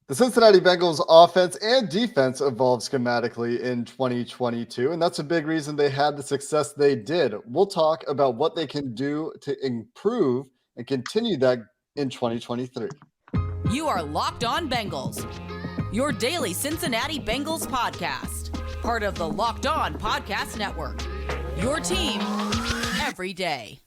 The Cincinnati Bengals offense and defense evolved schematically in 2022, and that's a big reason they had the success they did. We'll talk about what they can do to improve and continue that in 2023. You are Locked On Bengals, your daily Cincinnati Bengals podcast, part of the Locked On Podcast Network, your team every day.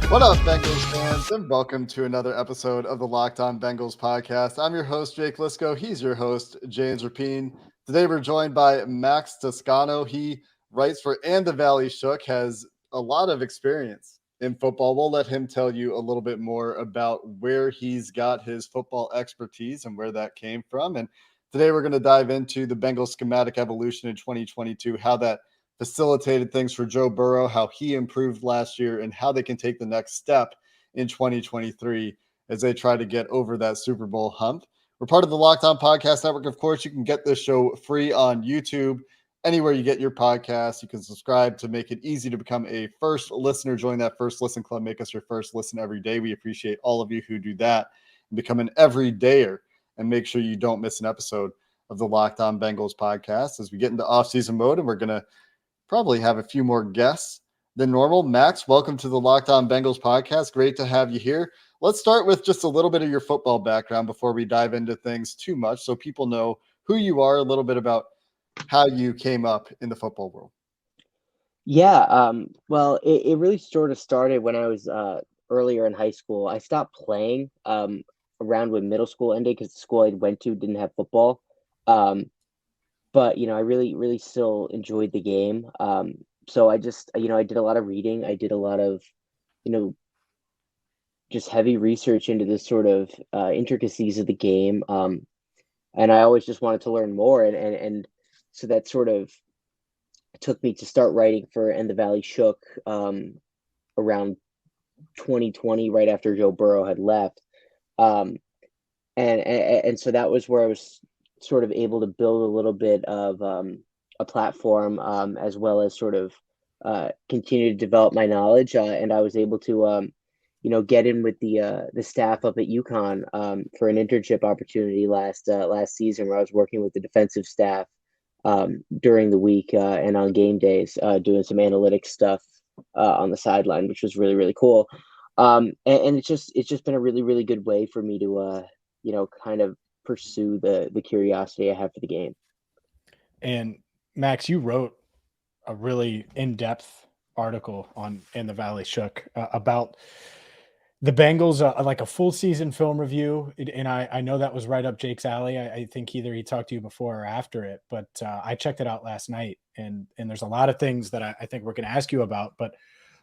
What up, Bengals fans, and welcome to another episode of the Locked On Bengals podcast. I'm your host, Jake Liscow. He's your host, James Rapien. Today, we're joined by Max Toscano. He writes for And the Valley Shook, has a lot of experience in football. We'll let him tell you a little bit more about where he's got his football expertise and where that came from. And today, we're going to dive into the Bengals schematic evolution in 2022, how that facilitated things for Joe Burrow, how he improved last year, and how they can take the next step in 2023 as they try to get over that Super Bowl hump. We're part of the Locked On Podcast Network. Of course, you can get this show free on YouTube, anywhere you get your podcasts. You can subscribe to make it easy to become a first listener. Join that first listen club. Make us your first listen every day. We appreciate all of you who do that and become an everydayer, and make sure you don't miss an episode of the Locked On Bengals podcast as we get into off-season mode, and we're going to probably have a few more guests than normal. Max, welcome to the Locked On Bengals podcast. Great to have you here. Let's start with just a little bit of your football background before we dive into things too much, so people know who you are, a little bit about how you came up in the football world. Yeah, well, it really sort of started when I was earlier in high school. I stopped playing around when middle school ended because the school I went to didn't have football. But, I really still enjoyed the game. So I just, I did a lot of reading. I did a lot of, just heavy research into this sort of intricacies of the game. And I always just wanted to learn more. And so that sort of took me to start writing for And the Valley Shook around 2020, right after Joe Burrow had left. And so that was where I was sort of able to build a little bit of a platform, as well as sort of continue to develop my knowledge. And I was able to, get in with the staff up at UConn for an internship opportunity last season, where I was working with the defensive staff during the week and on game days, doing some analytics stuff on the sideline, which was really, really cool. And it's just been a really, really good way for me to, kind of pursue the curiosity I have for the game. And Max, you wrote a really in-depth article on In the Valley Shook about the Bengals, like a full season film review. And I know that was right up Jake's alley. I think either he talked to you before or after it, but I checked it out last night, and there's a lot of things that I think we're going to ask you about. But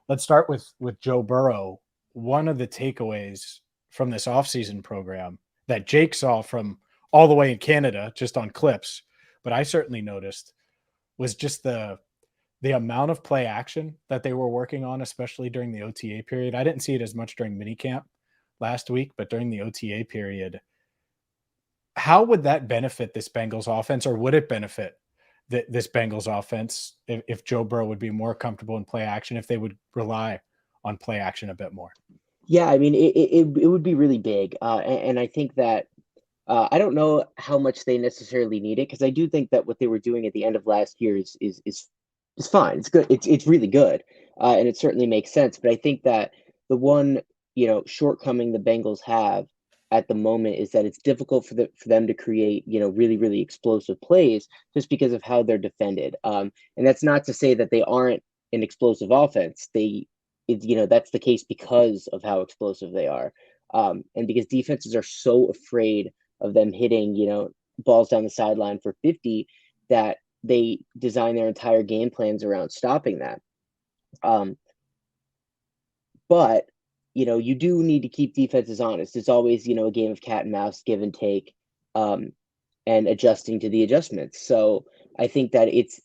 let's start with Joe Burrow. One of the takeaways from this offseason program that Jake saw from all the way in Canada, just on clips, but I certainly noticed, was just the amount of play action that they were working on, especially during the OTA period. I didn't see it as much during minicamp last week, but during the OTA period, how would that benefit this Bengals offense, or would it benefit this Bengals offense if Joe Burrow would be more comfortable in play action, if they would rely on play action a bit more? Yeah, I mean, it would be really big. And I think that I don't know how much they necessarily need it, because I do think that what they were doing at the end of last year is fine. It's good. It's really good, and it certainly makes sense. But I think that the one shortcoming the Bengals have at the moment is that it's difficult for them to create really, really explosive plays, just because of how they're defended. And that's not to say that they aren't an explosive offense. That's the case because of how explosive they are, and because defenses are so afraid of them hitting balls down the sideline for 50 that they design their entire game plans around stopping that. But you do need to keep defenses honest. It's always a game of cat and mouse, give and take, and adjusting to the adjustments. So I think that it's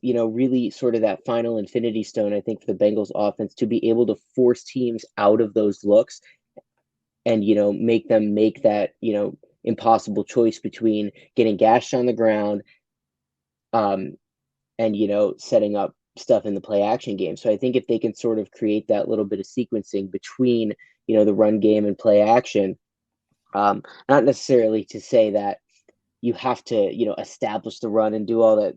really sort of that final infinity stone, I think, for the Bengals offense, to be able to force teams out of those looks and make them make that impossible choice between getting gashed on the ground, and setting up stuff in the play action game. So I think if they can sort of create that little bit of sequencing between the run game and play action, not necessarily to say that you have to establish the run and do all that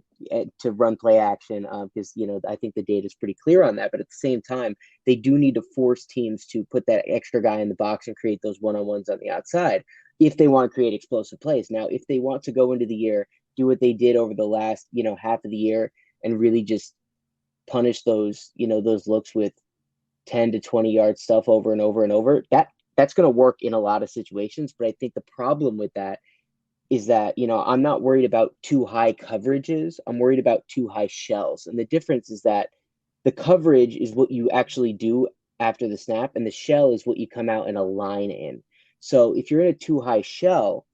to run play action, because I think the data is pretty clear on that. But at the same time, they do need to force teams to put that extra guy in the box and create those one-on-ones on the outside if they want to create explosive plays. Now, if they want to go into the year, do what they did over the last half of the year and really just punish those those looks with 10 to 20 yard stuff over and over and over, that's going to work in a lot of situations. But I think the problem with that is that, I'm not worried about too high coverages. I'm worried about too high shells. And the difference is that the coverage is what you actually do after the snap, and the shell is what you come out and align in. So if you're in a too high shell,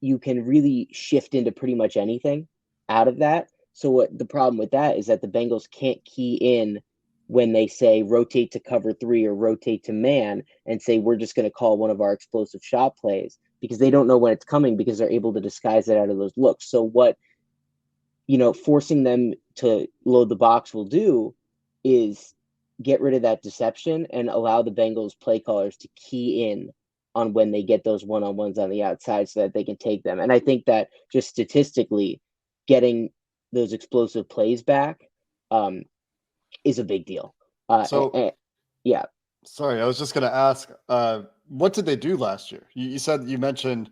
you can really shift into pretty much anything out of that. So what the problem with that is that the Bengals can't key in when they say rotate to cover 3 or rotate to man and say, we're just going to call one of our explosive shot plays, because they don't know when it's coming, because they're able to disguise it out of those looks. So what, forcing them to load the box will do is get rid of that deception and allow the Bengals play callers to key in on when they get those one-on-ones on the outside so that they can take them. And I think that just statistically, getting those explosive plays back is a big deal. Yeah. Sorry, I was just going to ask, what did they do last year? You mentioned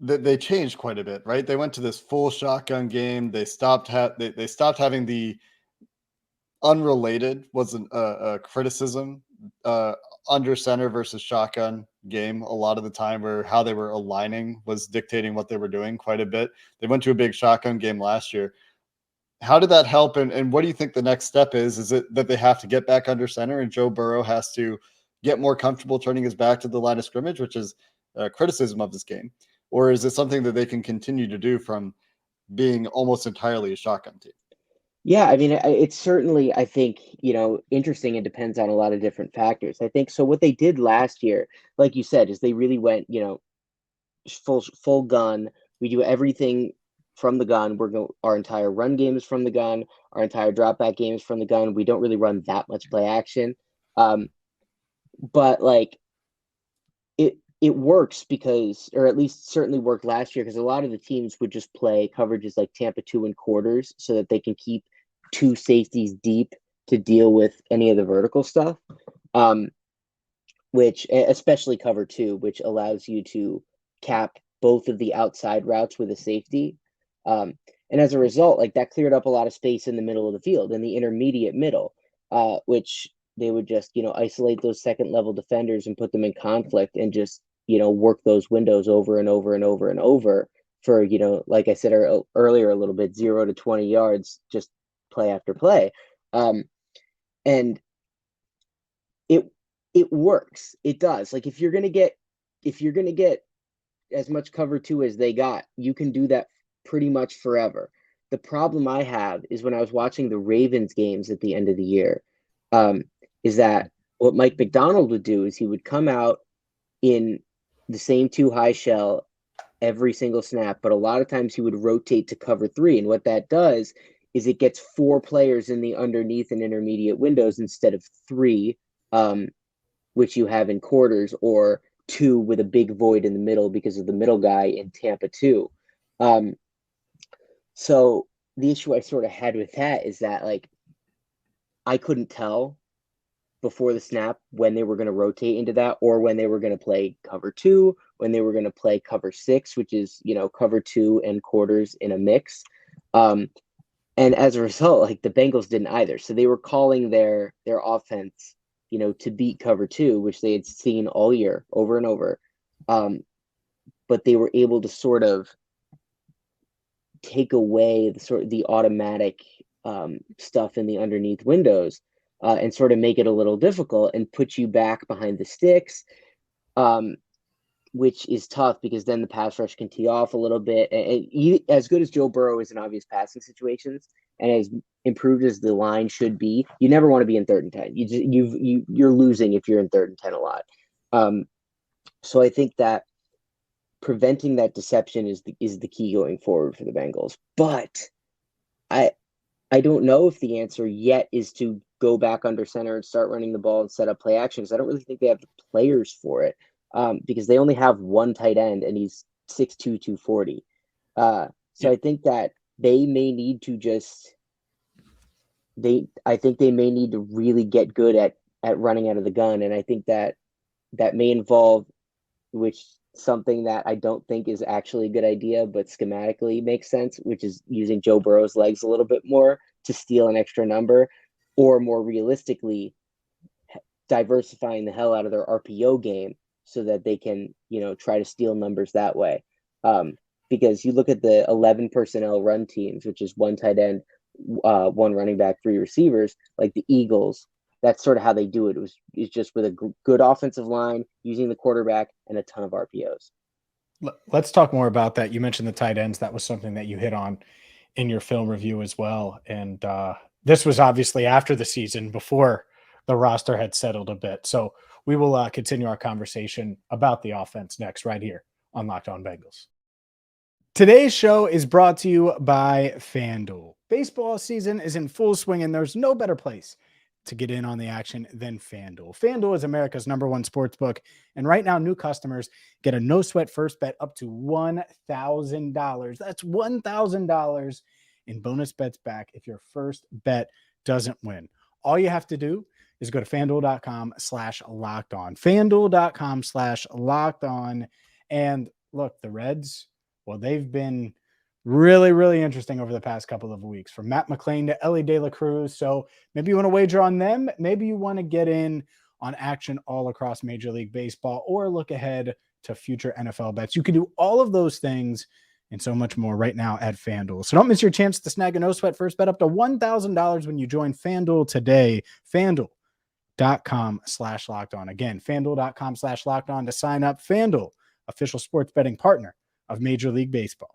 that they changed quite a bit, right? They went to this full shotgun game. They stopped having the unrelated, wasn't a criticism, under center versus shotgun game a lot of the time, where how they were aligning was dictating what they were doing quite a bit. They went to a big shotgun game last year. How did that help? And what do you think the next step is? Is it that they have to get back under center and Joe Burrow has to get more comfortable turning his back to the line of scrimmage, which is a criticism of this game? Or is it something that they can continue to do from being almost entirely a shotgun team? Yeah, I mean, it's certainly, I think, interesting. It depends on a lot of different factors. I think so. What they did last year, like you said, is they really went, full gun. We do everything from the gun. Our entire run game is from the gun. Our entire drop back game is from the gun. We don't really run that much play action, but like it works because, or at least certainly worked last year, because a lot of the teams would just play coverages like Tampa 2 and quarters so that they can keep 2 safeties deep to deal with any of the vertical stuff, which especially cover 2, which allows you to cap both of the outside routes with a safety. And as a result, like that cleared up a lot of space in the middle of the field, in the intermediate middle, which they would just, isolate those second level defenders and put them in conflict and just, work those windows over and over and over and over for, like I said earlier a little bit, 0 to 20 yards, just play after play. And it works. It does. Like if you're going to get as much cover 2 as they got, you can do that pretty much forever. The problem I have is when I was watching the Ravens games at the end of the year, is that what Mike Macdonald would do is he would come out in the same 2 high shell every single snap, but a lot of times he would rotate to cover 3. And what that does is it gets 4 players in the underneath and intermediate windows instead of 3, which you have in quarters, or 2 with a big void in the middle because of the middle guy in Tampa 2. So the issue I sort of had with that is that, like, I couldn't tell before the snap when they were going to rotate into that, or when they were going to play cover 2, when they were going to play cover 6, which is, cover 2 and quarters in a mix. And as a result, like the Bengals didn't either. So they were calling their offense, to beat cover 2, which they had seen all year over and over. But they were able to sort of take away the automatic stuff in the underneath windows, and sort of make it a little difficult and put you back behind the sticks, which is tough because then the pass rush can tee off a little bit. And as good as Joe Burrow is in obvious passing situations, and as improved as the line should be, you never want to be in 3rd and 10. You're losing if you're in 3rd and 10 a lot. So I think that preventing that deception is the key going forward for the Bengals. But I don't know if the answer yet is to go back under center and start running the ball and set up play action, because I don't really think they have the players for it, because they only have one tight end and he's 6'2", 240. So I think that they may need to I think they may need to really get good at running out of the gun, and I think that may involve, which something that I don't think is actually a good idea, but schematically makes sense, which is using Joe Burrow's legs a little bit more to steal an extra number, or more realistically, diversifying the hell out of their RPO game so that they can, try to steal numbers that way. Because you look at the 11 personnel run teams, which is one tight end, one running back, three receivers, like the Eagles. That's sort of how they do it. It's just with a good offensive line, using the quarterback, and a ton of RPOs. Let's talk more about that. You mentioned the tight ends. That was something that you hit on in your film review as well. And this was obviously after the season, before the roster had settled a bit. So we will continue our conversation about the offense next, right here on Locked On Bengals. Today's show is brought to you by FanDuel. Baseball season is in full swing, and there's no better place to get in on the action than FanDuel. FanDuel is America's #1 sports book, and right now new customers get a no-sweat first bet up to $1,000. That's $1,000 in bonus bets back if your first bet doesn't win. All you have to do is go to FanDuel.com/lockedon. FanDuel.com/lockedon. And look, the Reds, well, they've been really, really interesting over the past couple of weeks, from Matt McClain to Ellie De La Cruz. So maybe you want to wager on them. Maybe you want to get in on action all across Major League Baseball, or look ahead to future NFL bets. You can do all of those things and so much more right now at FanDuel. So don't miss your chance to snag a no-sweat first bet up to $1,000 when you join FanDuel today. FanDuel.com/lockedon. Again, FanDuel.com/lockedon to sign up. FanDuel, official sports betting partner of Major League Baseball.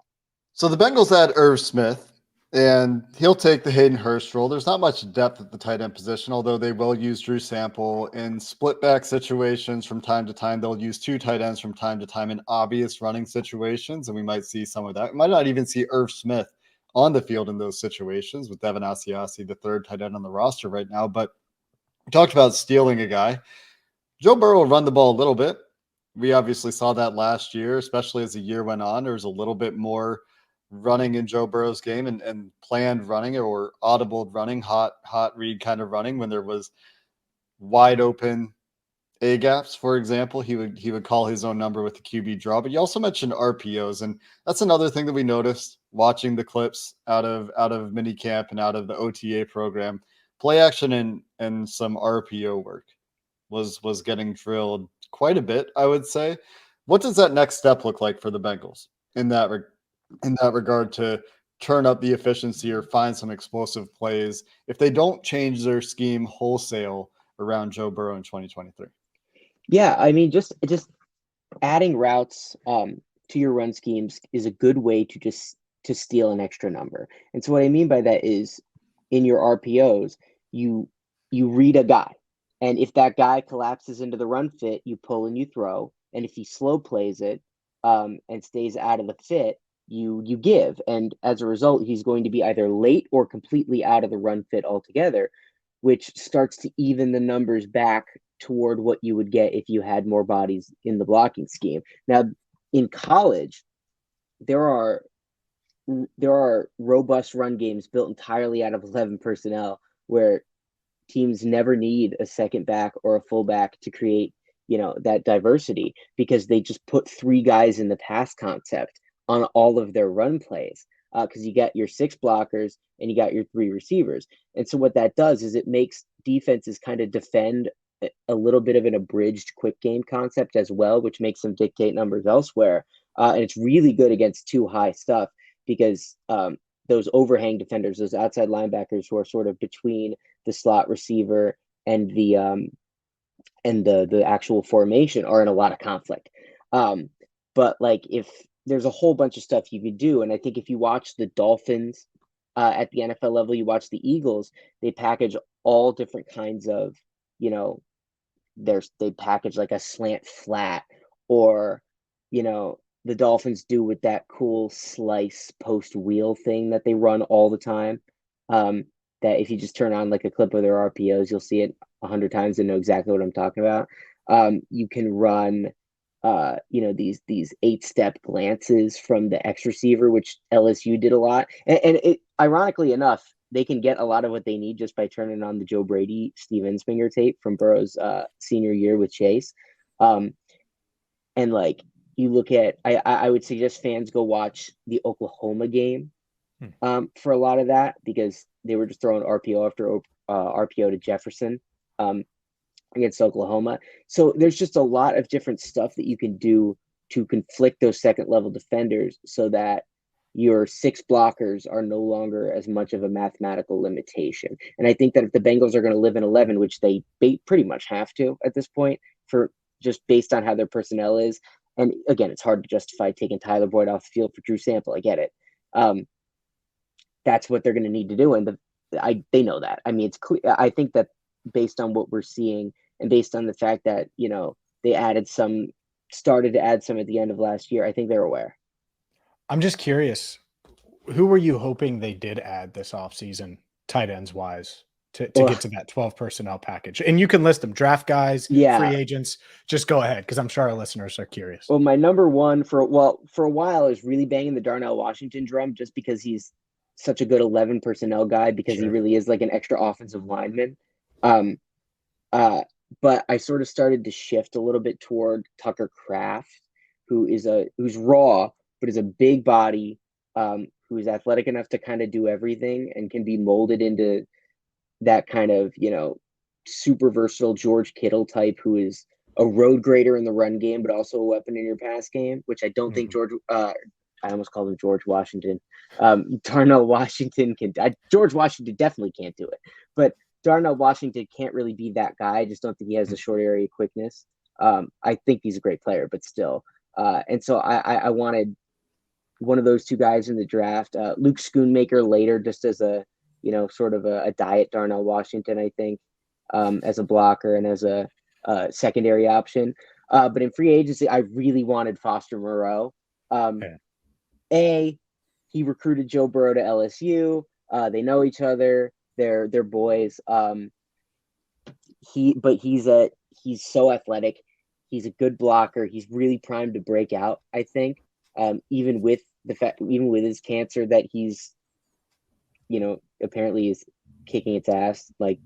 So the Bengals add Irv Smith, and he'll take the Hayden Hurst role. There's not much depth at the tight end position, although they will use Drew Sample in split back situations from time to time. They'll use two tight ends from time to time in obvious running situations, and we might see some of that. We might not even see Irv Smith on the field in those situations, with Devin Asiasi, the third tight end on the roster right now. But we talked about stealing a guy. Joe Burrow will run the ball a little bit. We obviously saw that last year, especially as the year went on. There was a little bit more running in Joe Burrow's game, and planned running, or audible running, hot read kind of running, when there was wide open A gaps, for example. He would call his own number with the QB draw. But you also mentioned RPOs, and that's another thing that we noticed watching the clips out of minicamp and out of the OTA program. Play action and some RPO work was getting drilled quite a bit, I would say. What does that next step look like for the Bengals in that regard, to turn up the efficiency or find some explosive plays if they don't change their scheme wholesale around Joe Burrow in 2023? Yeah, I mean, just adding routes to your run schemes is a good way to steal an extra number. And so what I mean by that is, in your RPOs, you read a guy, and if that guy collapses into the run fit, you pull and you throw. And if he slow plays it and stays out of the fit, you give. And as a result, he's going to be either late or completely out of the run fit altogether, which starts to even the numbers back toward what you would get if you had more bodies in the blocking scheme. Now, in college, there are robust run games built entirely out of 11 personnel, where teams never need a second back or a fullback to create, that diversity, because they just put three guys in the pass concept on all of their run plays, because you got your six blockers and you got your three receivers. And so what that does is it makes defenses kind of defend a little bit of an abridged quick game concept as well, which makes them dictate numbers elsewhere. And it's really good against too high stuff, because those overhang defenders, those outside linebackers who are sort of between the slot receiver and the actual formation, are in a lot of conflict. But like, if there's a whole bunch of stuff you could do. And I think if you watch the Dolphins at the NFL level, you watch the Eagles, they package all different kinds of, they package like a slant flat, or, the Dolphins do with that cool slice post wheel thing that they run all the time. That if you just turn on like a clip of their RPOs, you'll see it 100 times and know exactly what I'm talking about. You can run, these 8-step glances from the X receiver, which LSU did a lot. And it, ironically enough, they can get a lot of what they need just by turning on the Joe Brady, Steve Ensminger tape from Burrows' senior year with Chase. And like you look at, I would suggest fans go watch the Oklahoma game for a lot of that, because they were just throwing RPO after RPO to Jefferson against Oklahoma. So there's just a lot of different stuff that you can do to conflict those second level defenders so that your 6 blockers are no longer as much of a mathematical limitation. And I think that if the Bengals are going to live in 11, which they pretty much have to at this point, for just based on how their personnel is. And again, it's hard to justify taking Tyler Boyd off the field for Drew Sample. I get it. That's what they're going to need to do. And they know that. I mean, it's clear. I think that based on what we're seeing and based on the fact that, they started to add some at the end of last year, I think they're aware. I'm just curious, who were you hoping they did add this offseason, tight ends wise, to get to that 12 personnel package? And you can list them, draft guys, free agents. Just go ahead, because I'm sure our listeners are curious. Well, my number one for a while is really banging the Darnell Washington drum, just because he's such a good 11 personnel guy, because he really is like an extra offensive lineman. But I sort of started to shift a little bit toward Tucker Kraft, who's raw, but is a big body, who is athletic enough to kind of do everything and can be molded into that kind of, super versatile George Kittle type, who is a road grader in the run game, but also a weapon in your pass game, which I don't think I almost called him George Washington. Darnell Washington George Washington definitely can't do it, but Darnell Washington can't really be that guy. I just don't think he has the short area quickness. I think he's a great player, but still. And so I wanted one of those two guys in the draft. Luke Schoonmaker later, just as a, sort of a diet Darnell Washington, I think, as a blocker and as a secondary option. But in free agency, I really wanted Foster Moreau. He recruited Joe Burrow to LSU. They know each other. They're boys. He's so athletic. He's a good blocker. He's really primed to break out, I think. Even with his cancer that he's, apparently is kicking its ass like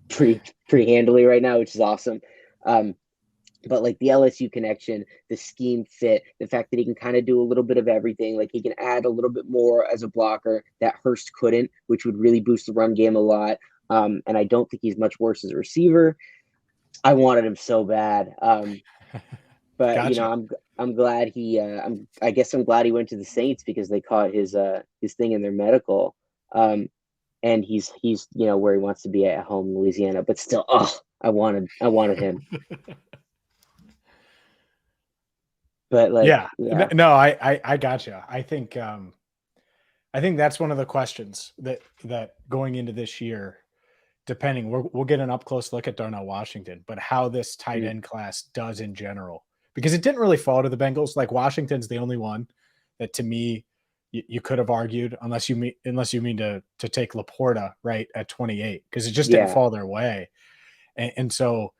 pretty handily right now, which is awesome. But like the LSU connection, the scheme fit, the fact that he can kind of do a little bit of everything, like he can add a little bit more as a blocker that Hurst couldn't, which would really boost the run game a lot. And I don't think he's much worse as a receiver. I wanted him so bad. But Gotcha. I'm glad I guess I'm glad he went to the Saints, because they caught his thing in their medical. And he's where he wants to be at home in Louisiana, but still, I wanted him. But no, I gotcha. I think that's one of the questions that going into this year, depending, we'll get an up close look at Darnell Washington, but how this tight end class does in general, because it didn't really fall to the Bengals. Like Washington's the only one that, to me, you could have argued, unless you mean to take Laporta right at 28, because it just didn't fall their way, and so.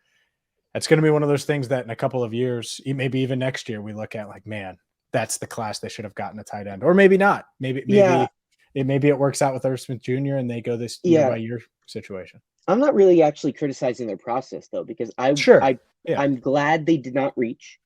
It's going to be one of those things that in a couple of years, maybe even next year, we look at like, man, that's the class they should have gotten a tight end, or maybe not. Maybe it works out with Irv Smith Jr. and they go this year by year situation. I'm not really actually criticizing their process though, because I'm glad they did not reach.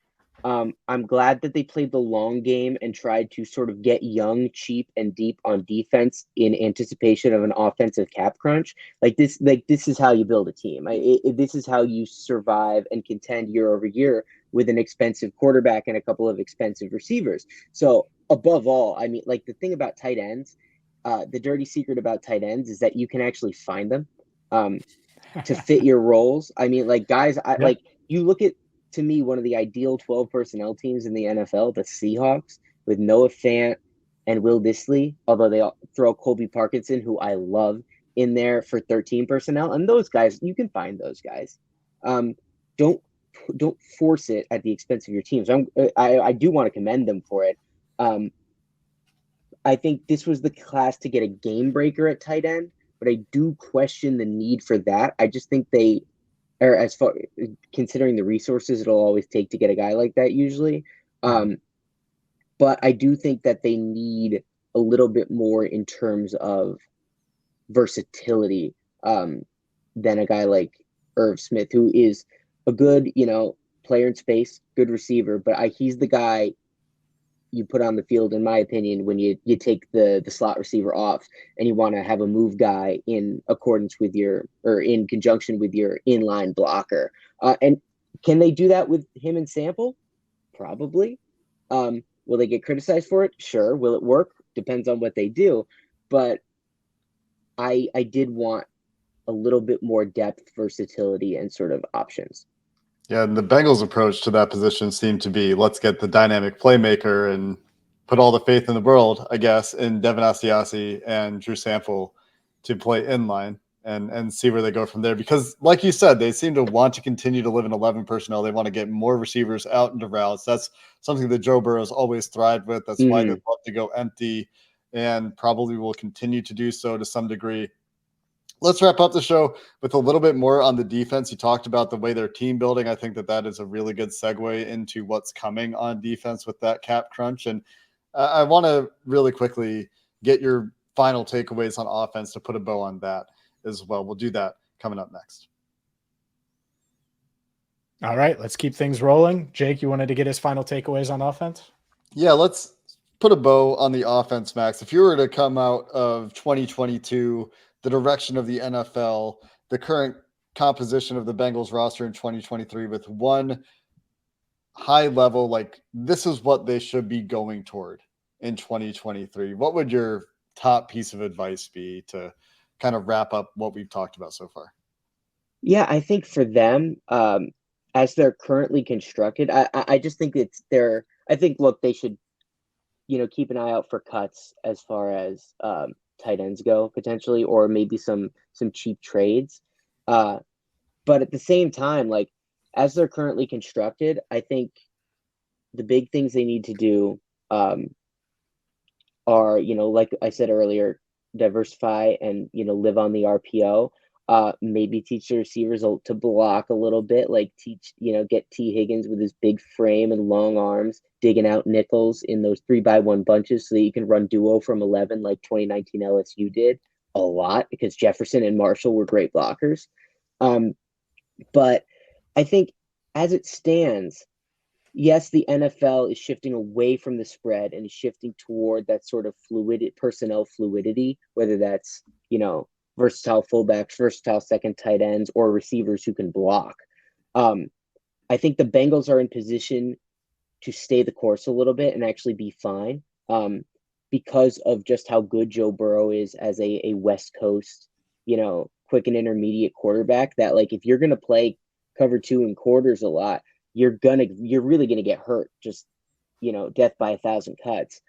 I'm glad that they played the long game and tried to sort of get young, cheap, and deep on defense in anticipation of an offensive cap crunch. This is how you build a team. This is how you survive and contend year over year with an expensive quarterback and a couple of expensive receivers. So above all, I mean, like the thing about tight ends, the dirty secret about tight ends is that you can actually find them to fit your roles. I mean, like guys, like you look at, to me, one of the ideal 12 personnel teams in the NFL, the Seahawks, with Noah Fant and Will Dissly, although they throw Colby Parkinson, who I love, in there for 13 personnel. And those guys, you can find those guys. Don't force it at the expense of your team. So I do want to commend them for it. I think this was the class to get a game breaker at tight end, but I do question the need for that. I just think they are, as far considering the resources it'll always take to get a guy like that usually. But I do think that they need a little bit more in terms of versatility than a guy like Irv Smith, who is a good, player in space, good receiver, but he's the guy you put on the field, in my opinion, when you take the slot receiver off and you want to have a move guy in accordance with in conjunction with your inline blocker. And can they do that with him and Sample? Probably. Will they get criticized for it? Sure. Will it work? Depends on what they do. But I did want a little bit more depth, versatility, and sort of options. Yeah, and the Bengals' approach to that position seemed to be, let's get the dynamic playmaker and put all the faith in the world, I guess, in Devin Asiasi and Drew Sample to play inline and see where they go from there. Because, like you said, they seem to want to continue to live in 11 personnel. They want to get more receivers out into routes. That's something that Joe Burrow has always thrived with. That's why they love to go empty and probably will continue to do so to some degree. Let's wrap up the show with a little bit more on the defense. You talked about the way they're team building. I think that is a really good segue into what's coming on defense with that cap crunch. And I want to really quickly get your final takeaways on offense to put a bow on that as well. We'll do that coming up next. All right, let's keep things rolling. Jake, you wanted to get his final takeaways on offense? Yeah, let's put a bow on the offense, Max. If you were to come out of 2022, the direction of the NFL, the current composition of the Bengals roster in 2023 with one high level, like this is what they should be going toward in 2023. What would your top piece of advice be to kind of wrap up what we've talked about so far? Yeah, I think for them, as they're currently constructed, I just think look, they should, keep an eye out for cuts as far as tight ends go potentially, or maybe some cheap trades. But at the same time, like as they're currently constructed, I think the big things they need to do are, like I said earlier, diversify and, live on the RPO. Maybe teach the receivers to block a little bit, like get T. Higgins with his big frame and long arms, digging out nickels in those 3x1 bunches so that you can run duo from 11 like 2019 LSU did a lot because Jefferson and Marshall were great blockers. But I think as it stands, yes, the NFL is shifting away from the spread and is shifting toward that sort of personnel fluidity, whether that's, versatile fullbacks, versatile second tight ends, or receivers who can block. I think the Bengals are in position to stay the course a little bit and actually be fine because of just how good Joe Burrow is as a West Coast, quick and intermediate quarterback. That like if you're gonna play cover two in quarters a lot, you're really gonna get hurt. Just death by 1,000 cuts.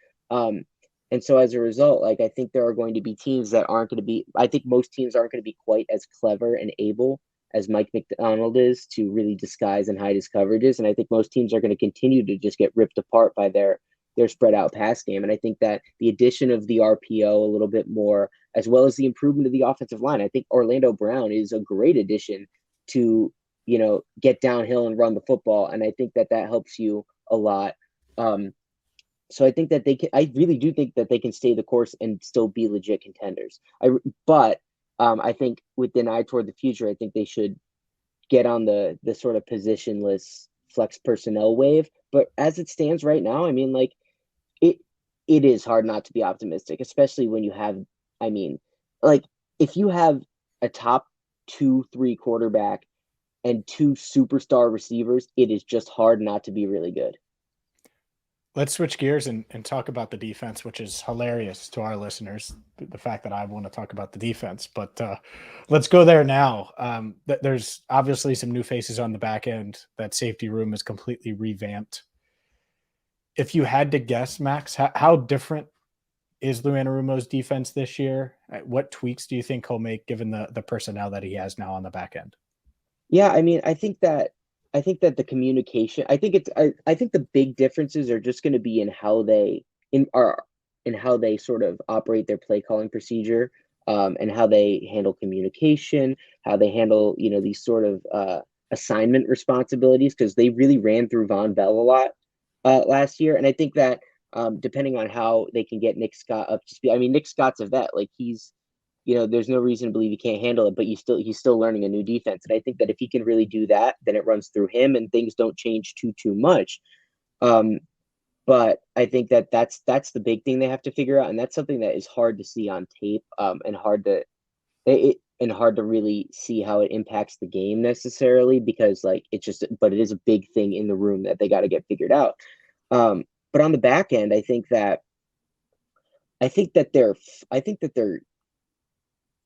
And so as a result, like I think there are going to be teams that aren't going to be, I think most teams aren't going to be quite as clever and able as Mike McDonald is to really disguise and hide his coverages. And I think most teams are going to continue to just get ripped apart by their spread out pass game. And I think that the addition of the RPO a little bit more, as well as the improvement of the offensive line, I think Orlando Brown is a great addition to, get downhill and run the football. And I think that helps you a lot. So I think that I really do think that they can stay the course and still be legit contenders. But I think with an eye toward the future, I think they should get on the sort of positionless flex personnel wave. But as it stands right now, I mean, like it is hard not to be optimistic, especially when you have, if you have a top 2-3 quarterback and 2 superstar receivers, it is just hard not to be really good. Let's switch gears and talk about the defense, which is hilarious to our listeners, the fact that I want to talk about the defense. But let's go there now. There's obviously some new faces on the back end. That safety room is completely revamped. If you had to guess, Max, how different is Lou Anarumo's defense this year? What tweaks do you think he'll make given the personnel that he has now on the back end? Yeah, I mean, I think that I think that the communication, I think the big differences are just going to be in how they sort of operate their play calling procedure, and how they handle communication, how they handle, these sort of assignment responsibilities, because they really ran through Von Bell a lot last year. And I think that depending on how they can get Nick Scott up to speed, I mean, Nick Scott's a vet. Like there's no reason to believe he can't handle it, but he's still learning a new defense. And I think that if he can really do that, then it runs through him and things don't change too much. But I think that that's the big thing they have to figure out, and that's something that is hard to see on tape, and hard to really see how it impacts the game necessarily, because but it is a big thing in the room that they got to get figured out. But on the back end, I think that they're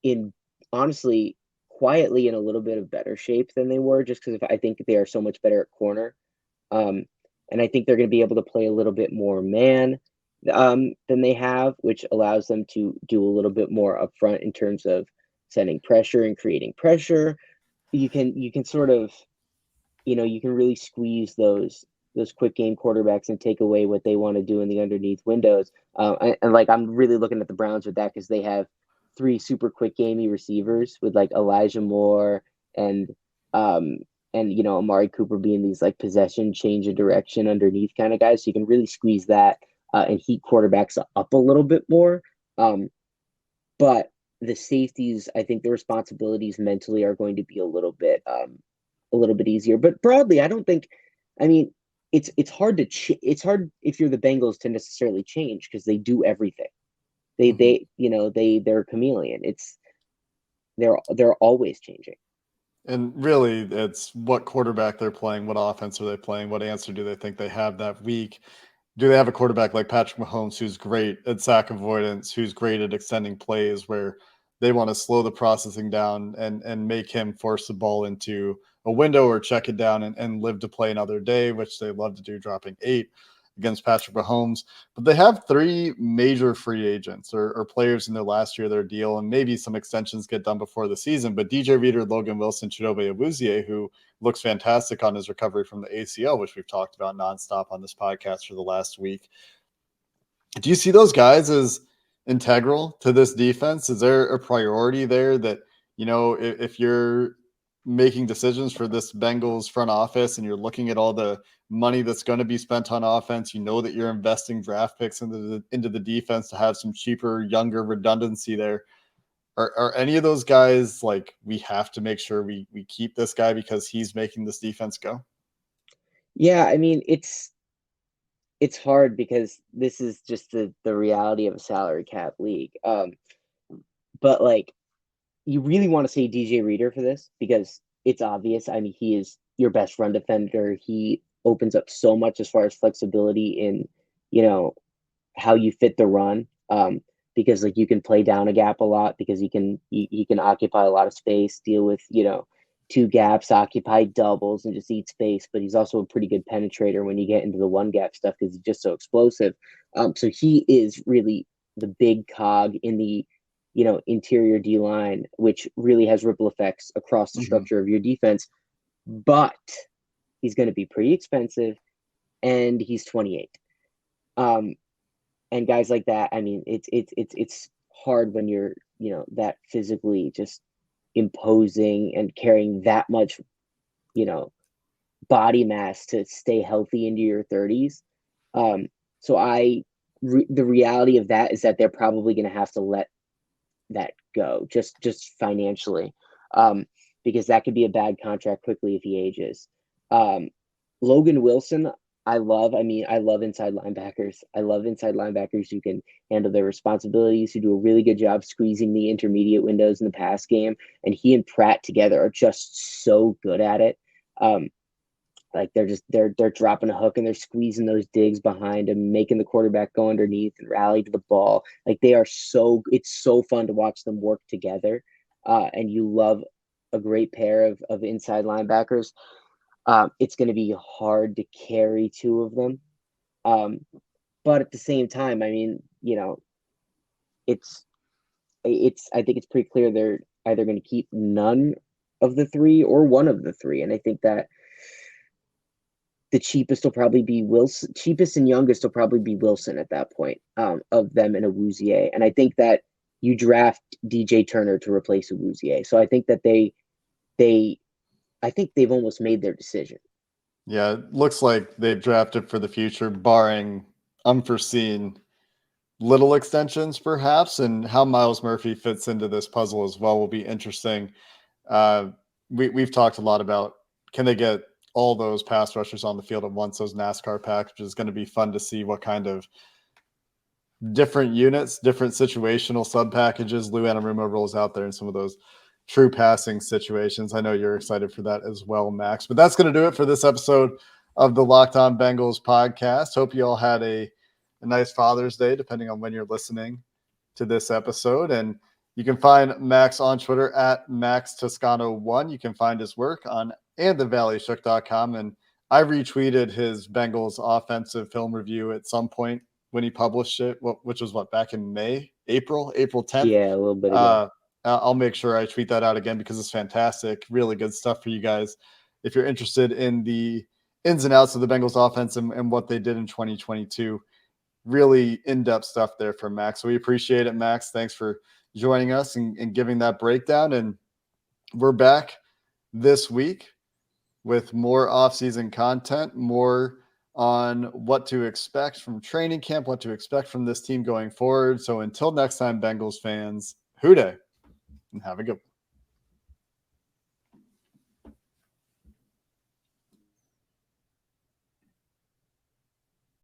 in honestly quietly in a little bit of better shape than they were, just because I think they are so much better at corner. And I think they're going to be able to play a little bit more man than they have, which allows them to do a little bit more up front in terms of sending pressure and creating pressure. You can sort of, you can really squeeze those quick game quarterbacks and take away what they want to do in the underneath windows. And I'm really looking at the Browns with that, because they have 3 super quick gamey receivers with Elijah Moore and Amari Cooper being these possession change of direction underneath kind of guys. So you can really squeeze that and heat quarterbacks up a little bit more. But the safeties, I think the responsibilities mentally are going to be a little bit easier. But broadly, I don't think. I mean, it's hard it's hard if you're the Bengals to necessarily change, because they do everything. They're a chameleon. They're always changing. And really, it's what quarterback they're playing, what offense are they playing, what answer do they think they have that week? Do they have a quarterback like Patrick Mahomes who's great at sack avoidance, who's great at extending plays, where they want to slow the processing down and make him force the ball into a window or check it down and live to play another day, which they love to do, dropping 8 against Patrick Mahomes. But they have 3 major free agents or players in their last year of their deal, and maybe some extensions get done before the season. But DJ Reader, Logan Wilson, Chidobe Awuzie, who looks fantastic on his recovery from the ACL, which we've talked about nonstop on this podcast for the last week. Do you see those guys as integral to this defense? Is there a priority there that, if you're making decisions for this Bengals front office and you're looking at all the money that's going to be spent on offense, that you're investing draft picks into the defense to have some cheaper, younger redundancy there. Are any of those guys we have to make sure we keep this guy because he's making this defense go? Yeah, I mean, it's hard because this is just the reality of a salary cap league. But you really want to say DJ Reader for this, because it's obvious. I mean, he is your best run defender. He opens up so much as far as flexibility in, how you fit the run. Because you can play down a gap a lot, because he can occupy a lot of space, deal with, 2 gaps, occupy doubles, and just eat space. But he's also a pretty good penetrator when you get into the 1 gap stuff, because he's just so explosive. So he is really the big cog in the, interior D line, which really has ripple effects across the structure of your defense. But he's going to be pretty expensive, and he's 28. And guys like that, I mean, it's hard when you're, that physically just imposing and carrying that much, body mass to stay healthy into your 30s. So the reality of that is that they're probably going to have to let that go, just financially, because that could be a bad contract quickly if he ages. Logan Wilson, I love inside linebackers. I love inside linebackers who can handle their responsibilities, who do a really good job squeezing the intermediate windows in the pass game. And he and Pratt together are just so good at it. They're dropping a hook and they're squeezing those digs behind him, making the quarterback go underneath and rally to the ball. It's so fun to watch them work together. And you love a great pair of inside linebackers. It's going to be hard to carry 2 of them. But at the same time, I mean, I think it's pretty clear they're either going to keep none of the 3 or one of the 3. And I think that the cheapest will probably be Wilson. Cheapest and youngest will probably be Wilson at that point, of them and Awuzie. And I think that you draft DJ Turner to replace Awuzie. So I think that I think they've almost made their decision. Yeah, it looks like they've drafted for the future, barring unforeseen little extensions, perhaps, and how Miles Murphy fits into this puzzle as well will be interesting. We've talked a lot about, can they get all those pass rushers on the field at once, those NASCAR packages. Is going to be fun to see what kind of different units, different situational sub packages Lou Anarumo rolls out there in some of those true passing situations. I know you're excited for that as well, Max. But that's going to do it for this episode of the Locked On Bengals podcast. Hope you all had a nice Father's Day, depending on when you're listening to this episode. And you can find Max on Twitter at Max Toscano1. You can find his work on andthevalley.com. And I retweeted his Bengals offensive film review at some point when he published it, which was back in April 10th. Yeah, a little bit ago. I'll make sure I tweet that out again because it's fantastic. Really good stuff for you guys. If you're interested in the ins and outs of the Bengals offense and what they did in 2022, really in-depth stuff there from Max. So we appreciate it, Max. Thanks for joining us and giving that breakdown. And we're back this week with more off-season content, more on what to expect from training camp, what to expect from this team going forward. So until next time, Bengals fans, hoo day, and have a good one.